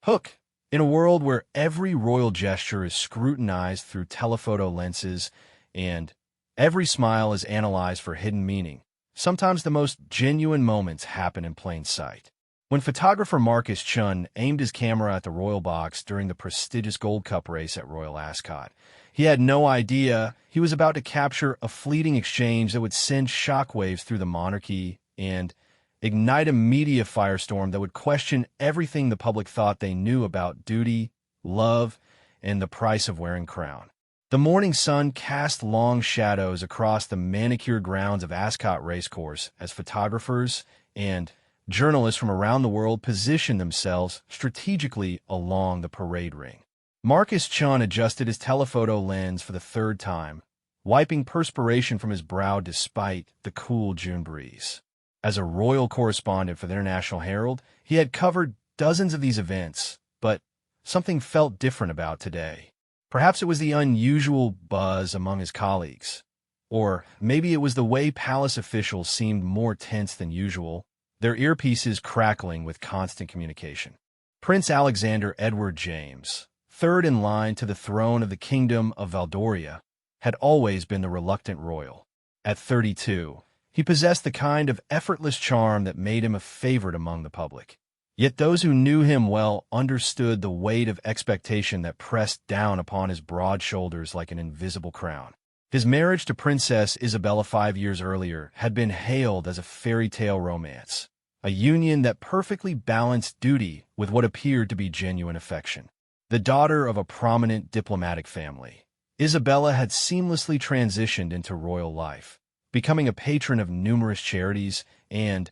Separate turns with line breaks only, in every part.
Hook. In a world where every royal gesture is scrutinized through telephoto lenses and every smile is analyzed for hidden meaning, sometimes the most genuine moments happen in plain sight. When photographer Marcus Chun aimed his camera at the royal box during the prestigious Gold Cup race at Royal Ascot, he had no idea he was about to capture a fleeting exchange that would send shockwaves through the monarchy and ignite a media firestorm that would question everything the public thought they knew about duty, love, and the price of wearing crown. The morning sun cast long shadows across the manicured grounds of Ascot Racecourse as photographers and journalists from around the world positioned themselves strategically along the parade ring. Marcus Chun adjusted his telephoto lens for the third time, wiping perspiration from his brow despite the cool June breeze. As a royal correspondent for the International Herald, he had covered dozens of these events, but something felt different about today. Perhaps it was the unusual buzz among his colleagues, or maybe it was the way palace officials seemed more tense than usual, their earpieces crackling with constant communication. Prince Alexander Edward James, third in line to the throne of the Kingdom of Valdoria, had always been the reluctant royal. At 32, he possessed the kind of effortless charm that made him a favorite among the public. Yet those who knew him well understood the weight of expectation that pressed down upon his broad shoulders like an invisible crown. His marriage to Princess Isabella 5 years earlier had been hailed as a fairy tale romance, a union that perfectly balanced duty with what appeared to be genuine affection. The daughter of a prominent diplomatic family, Isabella had seamlessly transitioned into royal life, becoming a patron of numerous charities and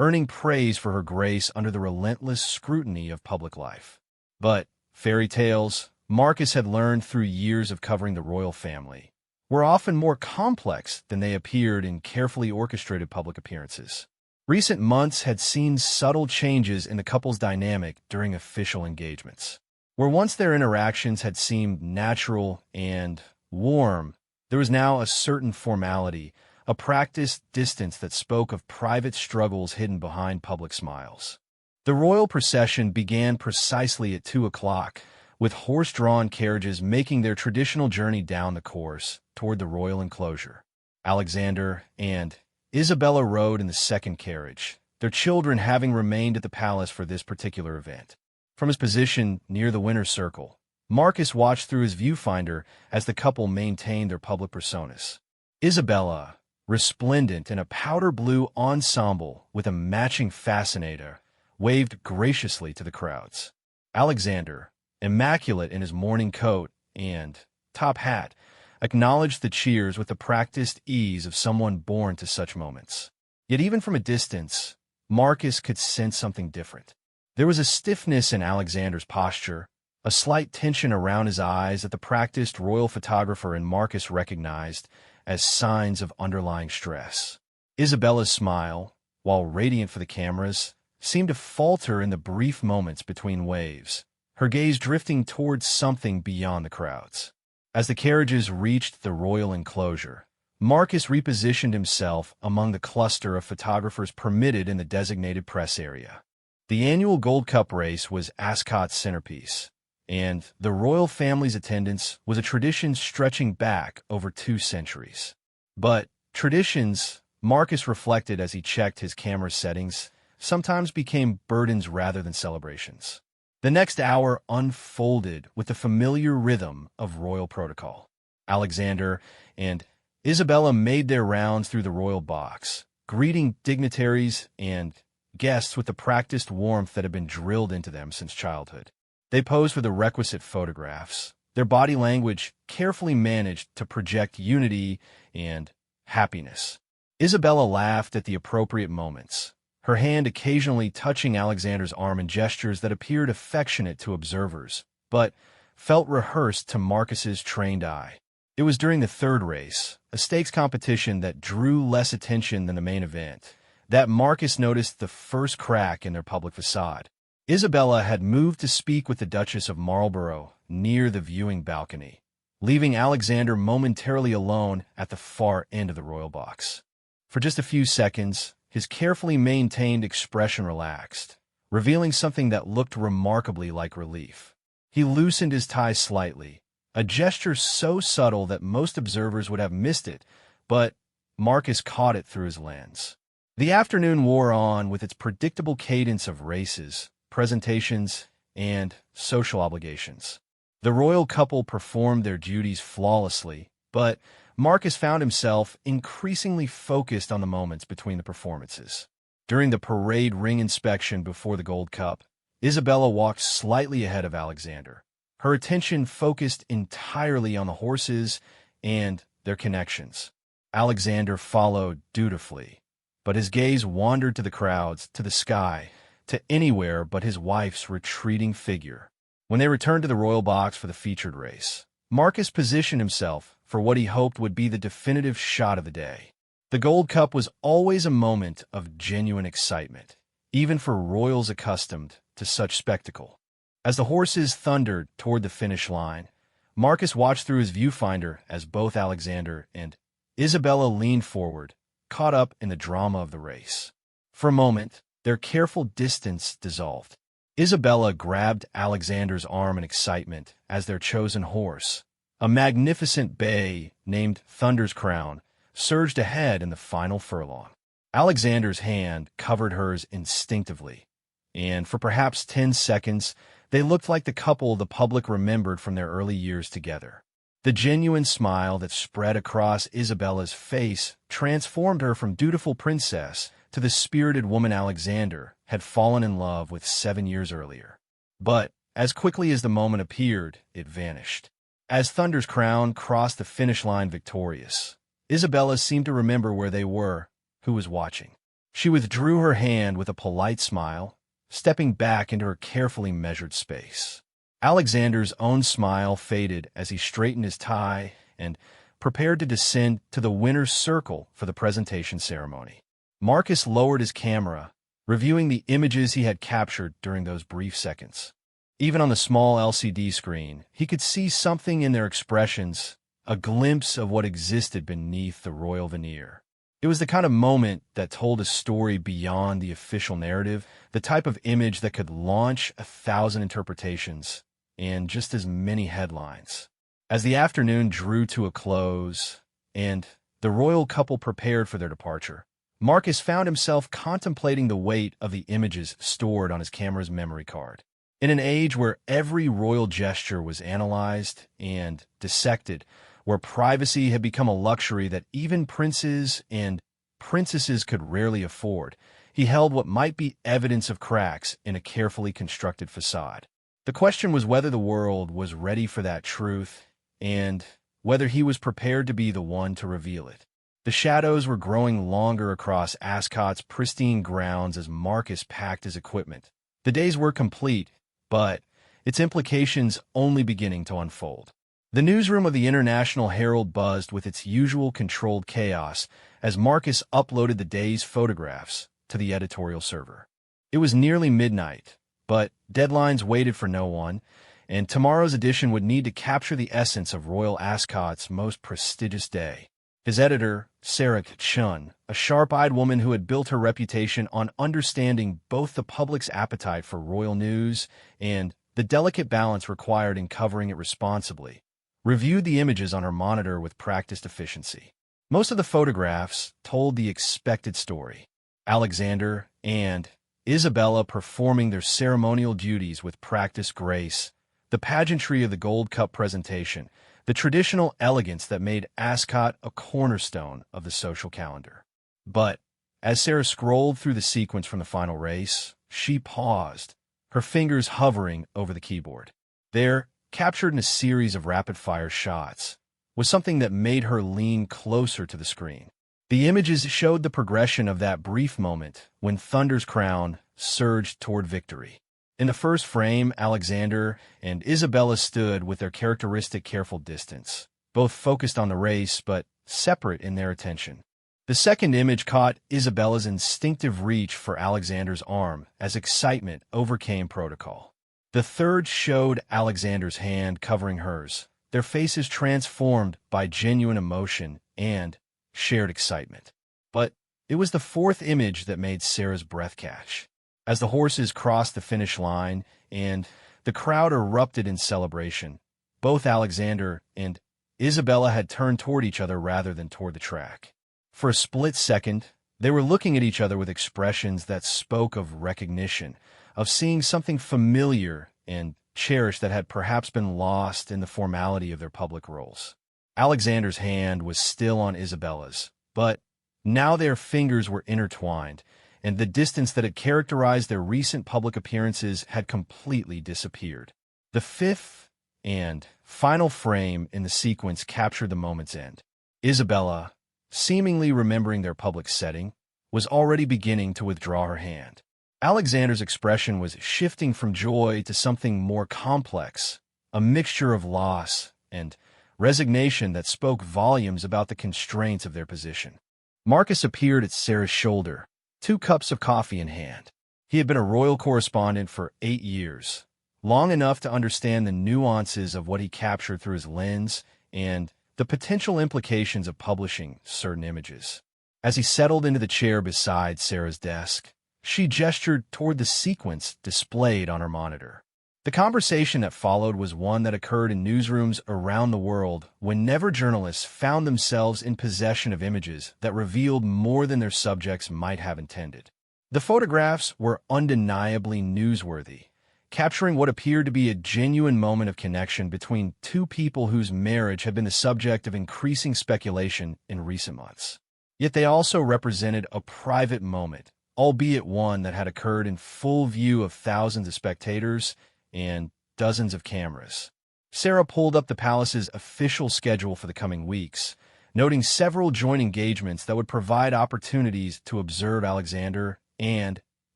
earning praise for her grace under the relentless scrutiny of public life. But fairy tales, Marcus had learned through years of covering the royal family, were often more complex than they appeared in carefully orchestrated public appearances. Recent months had seen subtle changes in the couple's dynamic during official engagements. Where once their interactions had seemed natural and warm, there was now a certain formality, a practiced distance that spoke of private struggles hidden behind public smiles. The royal procession began precisely at 2 o'clock, with horse-drawn carriages making their traditional journey down the course toward the royal enclosure. Alexander and Isabella rode in the second carriage, their children having remained at the palace for this particular event. From his position near the winner's circle, Marcus watched through his viewfinder as the couple maintained their public personas. Isabella, resplendent in a powder blue ensemble with a matching fascinator, waved graciously to the crowds. Alexander, immaculate in his morning coat and top hat, acknowledged the cheers with the practiced ease of someone born to such moments. Yet even from a distance, Marcus could sense something different. There was a stiffness in Alexander's posture, a slight tension around his eyes that the practiced royal photographer and Marcus recognized as signs of underlying stress. Isabella's smile, while radiant for the cameras, seemed to falter in the brief moments between waves, her gaze drifting towards something beyond the crowds. As the carriages reached the royal enclosure, Marcus repositioned himself among the cluster of photographers permitted in the designated press area. The annual Gold Cup race was Ascot's centerpiece, and the royal family's attendance was a tradition stretching back over 2 centuries. But traditions, Marcus reflected as he checked his camera settings, sometimes became burdens rather than celebrations. The next hour unfolded with the familiar rhythm of royal protocol. Alexander and Isabella made their rounds through the royal box, greeting dignitaries and guests with the practiced warmth that had been drilled into them since childhood. They posed for the requisite photographs, their body language carefully managed to project unity and happiness. Isabella laughed at the appropriate moments, her hand occasionally touching Alexander's arm in gestures that appeared affectionate to observers, but felt rehearsed to Marcus's trained eye. It was during the third race, a stakes competition that drew less attention than the main event, that Marcus noticed the first crack in their public facade. Isabella had moved to speak with the Duchess of Marlborough near the viewing balcony, leaving Alexander momentarily alone at the far end of the royal box. For just a few seconds, his carefully maintained expression relaxed, revealing something that looked remarkably like relief. He loosened his tie slightly, a gesture so subtle that most observers would have missed it, but Marcus caught it through his lens. The afternoon wore on with its predictable cadence of races, presentations, and social obligations. The royal couple performed their duties flawlessly, but Marcus found himself increasingly focused on the moments between the performances. During the parade ring inspection before the Gold Cup, Isabella walked slightly ahead of Alexander, her attention focused entirely on the horses and their connections. Alexander followed dutifully, but his gaze wandered to the crowds, to the sky, to anywhere but his wife's retreating figure. When they returned to the royal box for the featured race, Marcus positioned himself for what he hoped would be the definitive shot of the day. The Gold Cup was always a moment of genuine excitement, even for royals accustomed to such spectacle. As the horses thundered toward the finish line, Marcus watched through his viewfinder as both Alexander and Isabella leaned forward, caught up in the drama of the race. For a moment, their careful distance dissolved. Isabella grabbed Alexander's arm in excitement as their chosen horse, a magnificent bay named Thunder's Crown, surged ahead in the final furlong. Alexander's hand covered hers instinctively, and for perhaps 10 seconds, they looked like the couple the public remembered from their early years together. The genuine smile that spread across Isabella's face transformed her from dutiful princess to the spirited woman Alexander had fallen in love with 7 years earlier. But as quickly as the moment appeared, it vanished. As Thunder's Crown crossed the finish line victorious, Isabella seemed to remember where they were, who was watching. She withdrew her hand with a polite smile, stepping back into her carefully measured space. Alexander's own smile faded as he straightened his tie and prepared to descend to the winner's circle for the presentation ceremony. Marcus lowered his camera, reviewing the images he had captured during those brief seconds. Even on the small LCD screen, he could see something in their expressions, a glimpse of what existed beneath the royal veneer. It was the kind of moment that told a story beyond the official narrative, the type of image that could launch 1,000 interpretations and just as many headlines. As the afternoon drew to a close and the royal couple prepared for their departure, Marcus found himself contemplating the weight of the images stored on his camera's memory card. In an age where every royal gesture was analyzed and dissected, where privacy had become a luxury that even princes and princesses could rarely afford, he held what might be evidence of cracks in a carefully constructed facade. The question was whether the world was ready for that truth and whether he was prepared to be the one to reveal it. The shadows were growing longer across Ascot's pristine grounds as Marcus packed his equipment. The days were complete, but its implications only beginning to unfold. The newsroom of the International Herald buzzed with its usual controlled chaos as Marcus uploaded the day's photographs to the editorial server. It was nearly midnight, but deadlines waited for no one, and tomorrow's edition would need to capture the essence of Royal Ascot's most prestigious day. His editor, Sarah Chun, a sharp-eyed woman who had built her reputation on understanding both the public's appetite for royal news and the delicate balance required in covering it responsibly, reviewed the images on her monitor with practiced efficiency. Most of the photographs told the expected story. Alexander and Isabella performing their ceremonial duties with practiced grace, the pageantry of the Gold Cup presentation, the traditional elegance that made Ascot a cornerstone of the social calendar. But as Sarah scrolled through the sequence from the final race, she paused, her fingers hovering over the keyboard. There, captured in a series of rapid-fire shots, was something that made her lean closer to the screen. The images showed the progression of that brief moment when Thunder's Crown surged toward victory. In the first frame, Alexander and Isabella stood with their characteristic careful distance, both focused on the race but separate in their attention. The second image caught Isabella's instinctive reach for Alexander's arm as excitement overcame protocol. The third showed Alexander's hand covering hers, their faces transformed by genuine emotion and shared excitement. But it was the fourth image that made Sarah's breath catch. As the horses crossed the finish line and the crowd erupted in celebration, both Alexander and Isabella had turned toward each other rather than toward the track. For a split second, they were looking at each other with expressions that spoke of recognition, of seeing something familiar and cherished that had perhaps been lost in the formality of their public roles. Alexander's hand was still on Isabella's, but now their fingers were intertwined, and the distance that had characterized their recent public appearances had completely disappeared. The fifth and final frame in the sequence captured the moment's end. Isabella, seemingly remembering their public setting, was already beginning to withdraw her hand. Alexander's expression was shifting from joy to something more complex, a mixture of loss and resignation that spoke volumes about the constraints of their position. Marcus appeared at Sarah's shoulder, 2 cups of coffee in hand. He had been a royal correspondent for 8 years, long enough to understand the nuances of what he captured through his lens and the potential implications of publishing certain images. As he settled into the chair beside Sarah's desk, she gestured toward the sequence displayed on her monitor. The conversation that followed was one that occurred in newsrooms around the world whenever journalists found themselves in possession of images that revealed more than their subjects might have intended. The photographs were undeniably newsworthy, capturing what appeared to be a genuine moment of connection between 2 people whose marriage had been the subject of increasing speculation in recent months. Yet they also represented a private moment, albeit one that had occurred in full view of thousands of spectators and dozens of cameras. Sarah pulled up the palace's official schedule for the coming weeks, noting several joint engagements that would provide opportunities to observe Alexander and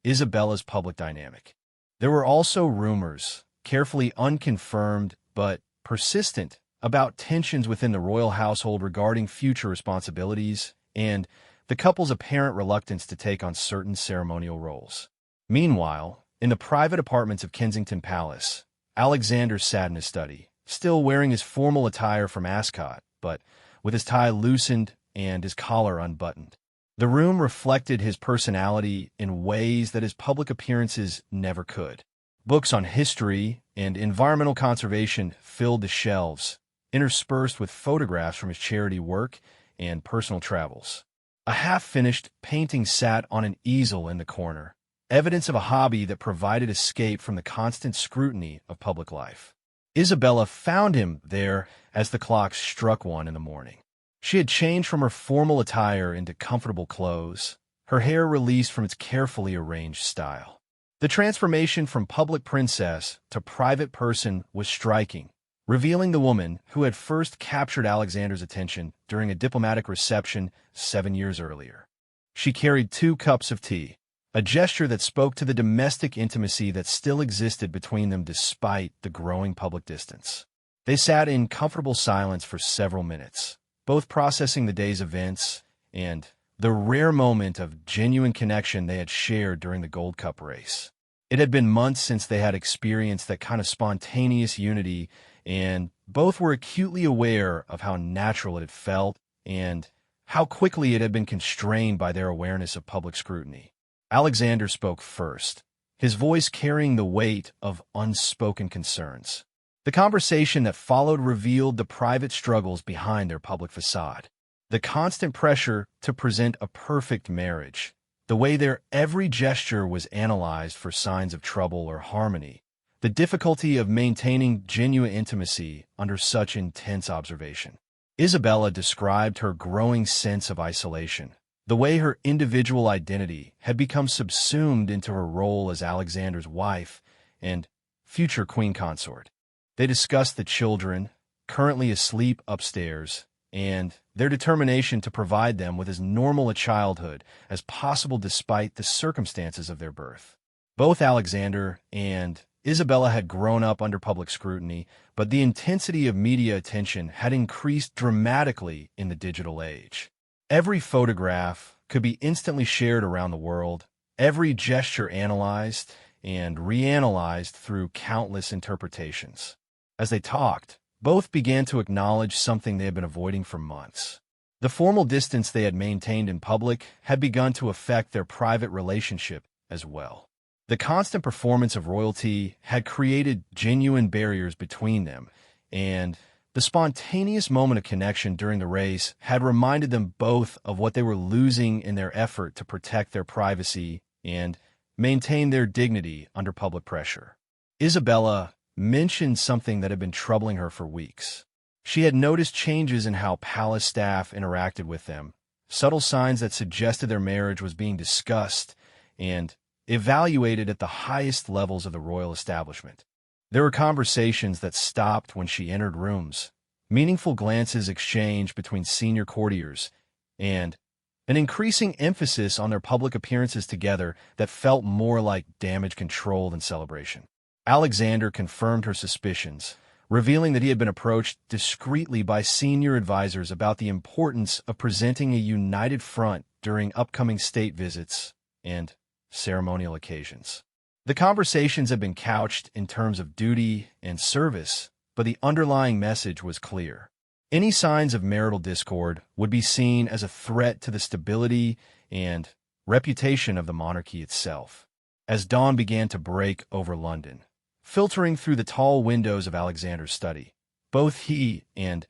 Isabella's public dynamic. There were also rumors, carefully unconfirmed but persistent, about tensions within the royal household regarding future responsibilities and the couple's apparent reluctance to take on certain ceremonial roles. Meanwhile, in the private apartments of Kensington Palace, Alexander sat in his study, still wearing his formal attire from Ascot, but with his tie loosened and his collar unbuttoned. The room reflected his personality in ways that his public appearances never could. Books on history and environmental conservation filled the shelves, interspersed with photographs from his charity work and personal travels. A half-finished painting sat on an easel in the corner, evidence of a hobby that provided escape from the constant scrutiny of public life. Isabella found him there as the clock struck 1 in the morning. She had changed from her formal attire into comfortable clothes, her hair released from its carefully arranged style. The transformation from public princess to private person was striking, revealing the woman who had first captured Alexander's attention during a diplomatic reception 7 years earlier. She carried 2 cups of tea, a gesture that spoke to the domestic intimacy that still existed between them despite the growing public distance. They sat in comfortable silence for several minutes, both processing the day's events and the rare moment of genuine connection they had shared during the Gold Cup race. It had been months since they had experienced that kind of spontaneous unity, and both were acutely aware of how natural it had felt and how quickly it had been constrained by their awareness of public scrutiny. Alexander spoke first, his voice carrying the weight of unspoken concerns. The conversation that followed revealed the private struggles behind their public facade, the constant pressure to present a perfect marriage, the way their every gesture was analyzed for signs of trouble or harmony, the difficulty of maintaining genuine intimacy under such intense observation. Isabella described her growing sense of isolation, the way her individual identity had become subsumed into her role as Alexander's wife and future queen consort. They discussed the children, currently asleep upstairs, and their determination to provide them with as normal a childhood as possible despite the circumstances of their birth. Both Alexander and Isabella had grown up under public scrutiny, but the intensity of media attention had increased dramatically in the digital age. Every photograph could be instantly shared around the world, every gesture analyzed and reanalyzed through countless interpretations. As they talked, both began to acknowledge something they had been avoiding for months. The formal distance they had maintained in public had begun to affect their private relationship as well. The constant performance of royalty had created genuine barriers between them, and the spontaneous moment of connection during the race had reminded them both of what they were losing in their effort to protect their privacy and maintain their dignity under public pressure. Isabella mentioned something that had been troubling her for weeks. She had noticed changes in how palace staff interacted with them, subtle signs that suggested their marriage was being discussed and evaluated at the highest levels of the royal establishment. There were conversations that stopped when she entered rooms, meaningful glances exchanged between senior courtiers, and an increasing emphasis on their public appearances together that felt more like damage control than celebration. Alexander confirmed her suspicions, revealing that he had been approached discreetly by senior advisors about the importance of presenting a united front during upcoming state visits and ceremonial occasions. The conversations had been couched in terms of duty and service, but the underlying message was clear. Any signs of marital discord would be seen as a threat to the stability and reputation of the monarchy itself. As dawn began to break over London, filtering through the tall windows of Alexander's study, both he and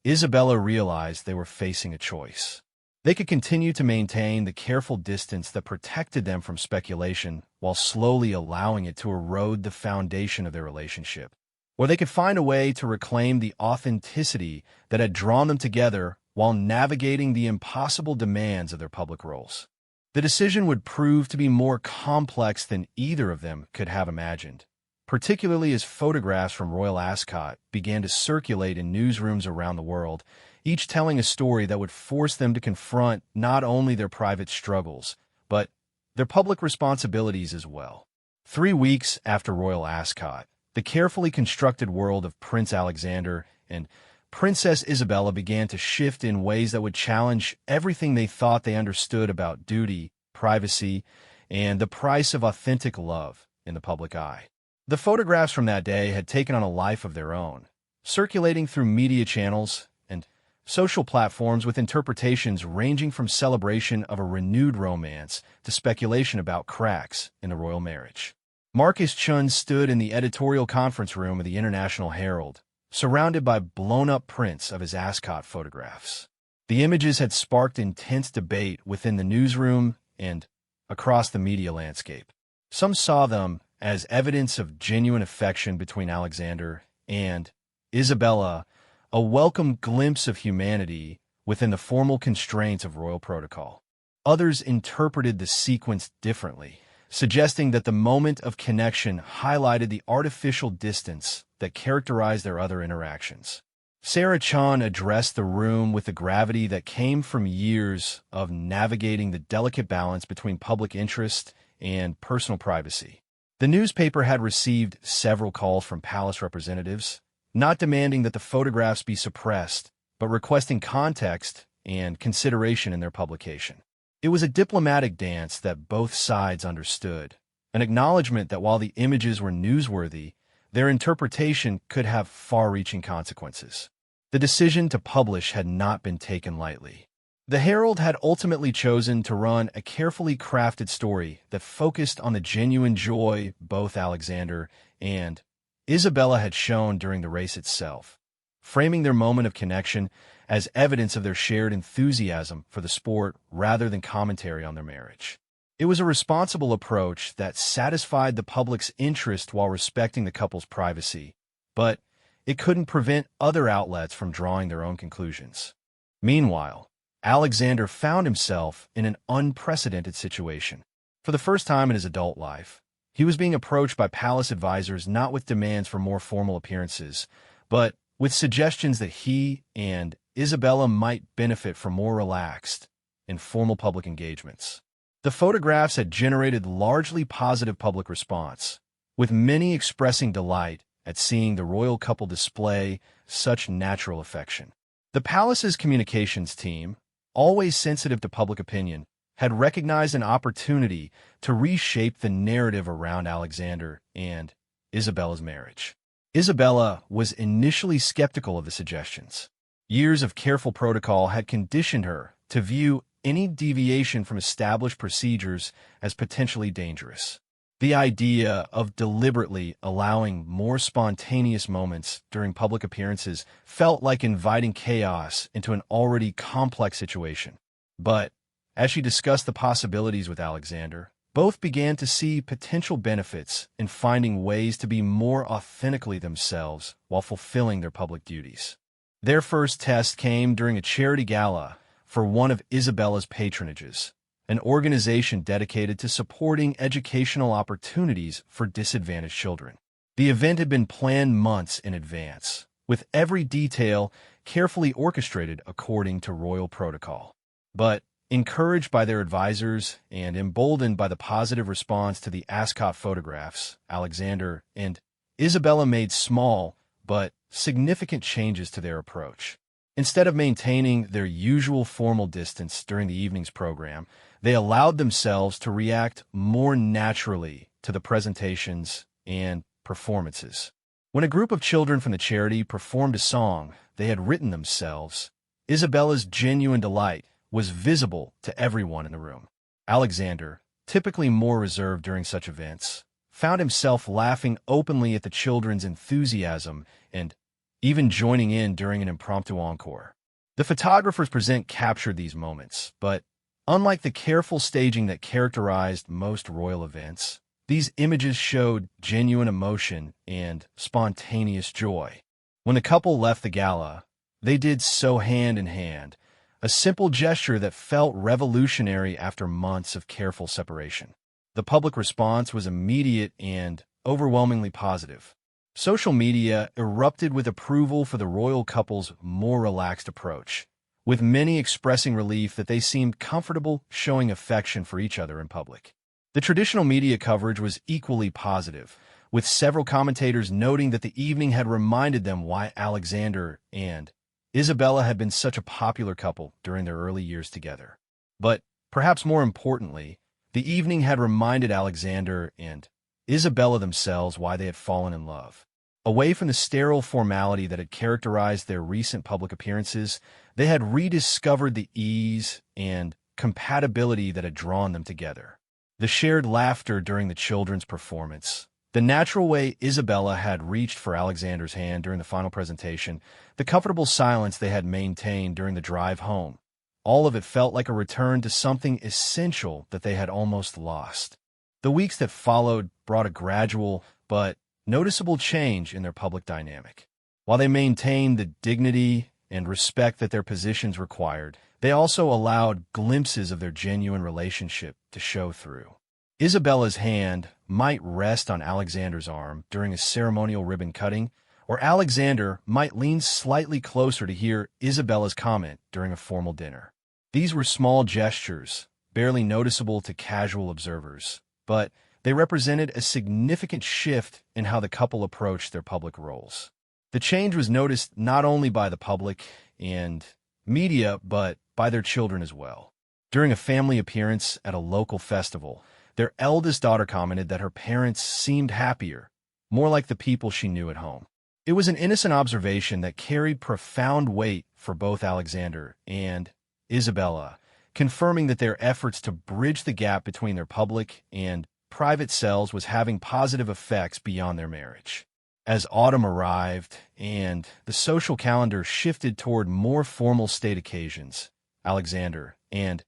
Isabella realized they were facing a choice. They could continue to maintain the careful distance that protected them from speculation while slowly allowing it to erode the foundation of their relationship. Or they could find a way to reclaim the authenticity that had drawn them together while navigating the impossible demands of their public roles. The decision would prove to be more complex than either of them could have imagined, particularly as photographs from Royal Ascot began to circulate in newsrooms around the world, each telling a story that would force them to confront not only their private struggles, but their public responsibilities as well. 3 weeks after Royal Ascot, the carefully constructed world of Prince Alexander and Princess Isabella began to shift in ways that would challenge everything they thought they understood about duty, privacy, and the price of authentic love in the public eye. The photographs from that day had taken on a life of their own, circulating through media channels and social platforms with interpretations ranging from celebration of a renewed romance to speculation about cracks in the royal marriage. Marcus Chun stood in the editorial conference room of the International Herald, surrounded by blown-up prints of his Ascot photographs. The images had sparked intense debate within the newsroom and across the media landscape. Some saw them as evidence of genuine affection between Alexander and Isabella, a welcome glimpse of humanity within the formal constraints of royal protocol. Others interpreted the sequence differently, suggesting that the moment of connection highlighted the artificial distance that characterized their other interactions. Sarah Chan addressed the room with the gravity that came from years of navigating the delicate balance between public interest and personal privacy. The newspaper had received several calls from palace representatives, not demanding that the photographs be suppressed, but requesting context and consideration in their publication. It was a diplomatic dance that both sides understood, an acknowledgement that while the images were newsworthy, their interpretation could have far-reaching consequences. The decision to publish had not been taken lightly. The Herald had ultimately chosen to run a carefully crafted story that focused on the genuine joy both Alexander and Isabella had shown during the race itself, framing their moment of connection as evidence of their shared enthusiasm for the sport rather than commentary on their marriage. It was a responsible approach that satisfied the public's interest while respecting the couple's privacy, but it couldn't prevent other outlets from drawing their own conclusions. Meanwhile, Alexander found himself in an unprecedented situation. For the first time in his adult life, he was being approached by palace advisors not with demands for more formal appearances, but with suggestions that he and Isabella might benefit from more relaxed, informal public engagements. The photographs had generated largely positive public response, with many expressing delight at seeing the royal couple display such natural affection. The palace's communications team, always sensitive to public opinion, had recognized an opportunity to reshape the narrative around Alexander and Isabella's marriage. Isabella was initially skeptical of the suggestions. Years of careful protocol had conditioned her to view any deviation from established procedures as potentially dangerous. The idea of deliberately allowing more spontaneous moments during public appearances felt like inviting chaos into an already complex situation. But as she discussed the possibilities with Alexander, both began to see potential benefits in finding ways to be more authentically themselves while fulfilling their public duties. Their first test came during a charity gala for one of Isabella's patronages, an organization dedicated to supporting educational opportunities for disadvantaged children. The event had been planned months in advance, with every detail carefully orchestrated according to royal protocol. But encouraged by their advisors and emboldened by the positive response to the Ascot photographs, Alexander and Isabella made small but significant changes to their approach. Instead of maintaining their usual formal distance during the evening's program, they allowed themselves to react more naturally to the presentations and performances. When a group of children from the charity performed a song they had written themselves, Isabella's genuine delight was visible to everyone in the room. Alexander, typically more reserved during such events, found himself laughing openly at the children's enthusiasm and even joining in during an impromptu encore. The photographers present captured these moments, but unlike the careful staging that characterized most royal events, these images showed genuine emotion and spontaneous joy. When the couple left the gala, they did so hand in hand, a simple gesture that felt revolutionary after months of careful separation. The public response was immediate and overwhelmingly positive. Social media erupted with approval for the royal couple's more relaxed approach, with many expressing relief that they seemed comfortable showing affection for each other in public. The traditional media coverage was equally positive, with several commentators noting that the evening had reminded them why Alexander and Isabella had been such a popular couple during their early years together. But perhaps more importantly, the evening had reminded Alexander and Isabella themselves why they had fallen in love. Away from the sterile formality that had characterized their recent public appearances, they had rediscovered the ease and compatibility that had drawn them together. The shared laughter during the children's performance, the natural way Isabella had reached for Alexander's hand during the final presentation, the comfortable silence they had maintained during the drive home, all of it felt like a return to something essential that they had almost lost. The weeks that followed brought a gradual but noticeable change in their public dynamic. While they maintained the dignity and respect that their positions required, they also allowed glimpses of their genuine relationship to show through. Isabella's hand might rest on Alexander's arm during a ceremonial ribbon cutting, or Alexander might lean slightly closer to hear Isabella's comment during a formal dinner. These were small gestures, barely noticeable to casual observers, but they represented a significant shift in how the couple approached their public roles. The change was noticed not only by the public and media, but by their children as well. During a family appearance at a local festival, their eldest daughter commented that her parents seemed happier, more like the people she knew at home. It was an innocent observation that carried profound weight for both Alexander and Isabella, confirming that their efforts to bridge the gap between their public and private selves was having positive effects beyond their marriage. As autumn arrived and the social calendar shifted toward more formal state occasions, Alexander and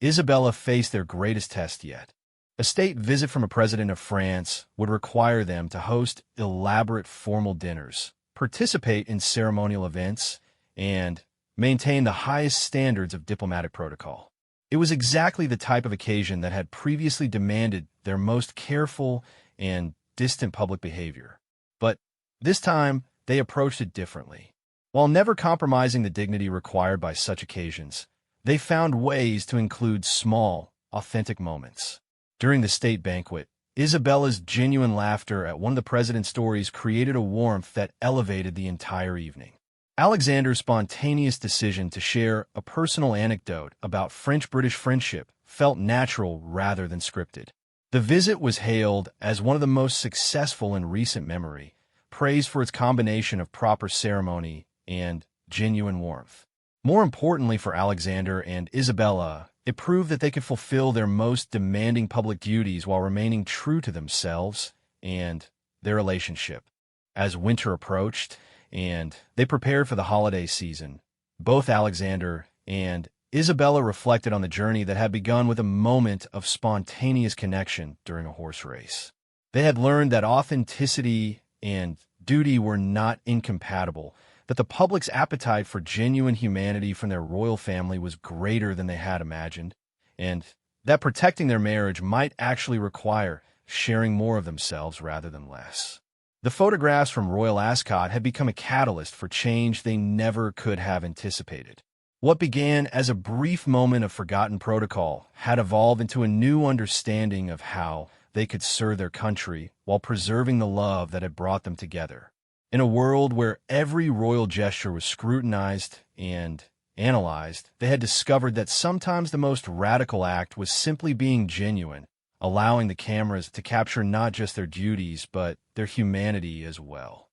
Isabella faced their greatest test yet. A state visit from a president of France would require them to host elaborate formal dinners, participate in ceremonial events, and maintain the highest standards of diplomatic protocol. It was exactly the type of occasion that had previously demanded their most careful and distant public behavior. But this time, they approached it differently. While never compromising the dignity required by such occasions, they found ways to include small, authentic moments. During the state banquet, Isabella's genuine laughter at one of the president's stories created a warmth that elevated the entire evening. Alexander's spontaneous decision to share a personal anecdote about French-British friendship felt natural rather than scripted. The visit was hailed as one of the most successful in recent memory, praised for its combination of proper ceremony and genuine warmth. More importantly for Alexander and Isabella, It proved that they could fulfill their most demanding public duties while remaining true to themselves and their relationship. As winter approached and they prepared for the holiday season, both Alexander and Isabella reflected on the journey that had begun with a moment of spontaneous connection during a horse race. They had learned that authenticity and duty were not incompatible, that the public's appetite for genuine humanity from their royal family was greater than they had imagined, and that protecting their marriage might actually require sharing more of themselves rather than less. The photographs from Royal Ascot had become a catalyst for change they never could have anticipated. What began as a brief moment of forgotten protocol had evolved into a new understanding of how they could serve their country while preserving the love that had brought them together. In a world where every royal gesture was scrutinized and analyzed, they had discovered that sometimes the most radical act was simply being genuine, allowing the cameras to capture not just their duties, but their humanity as well.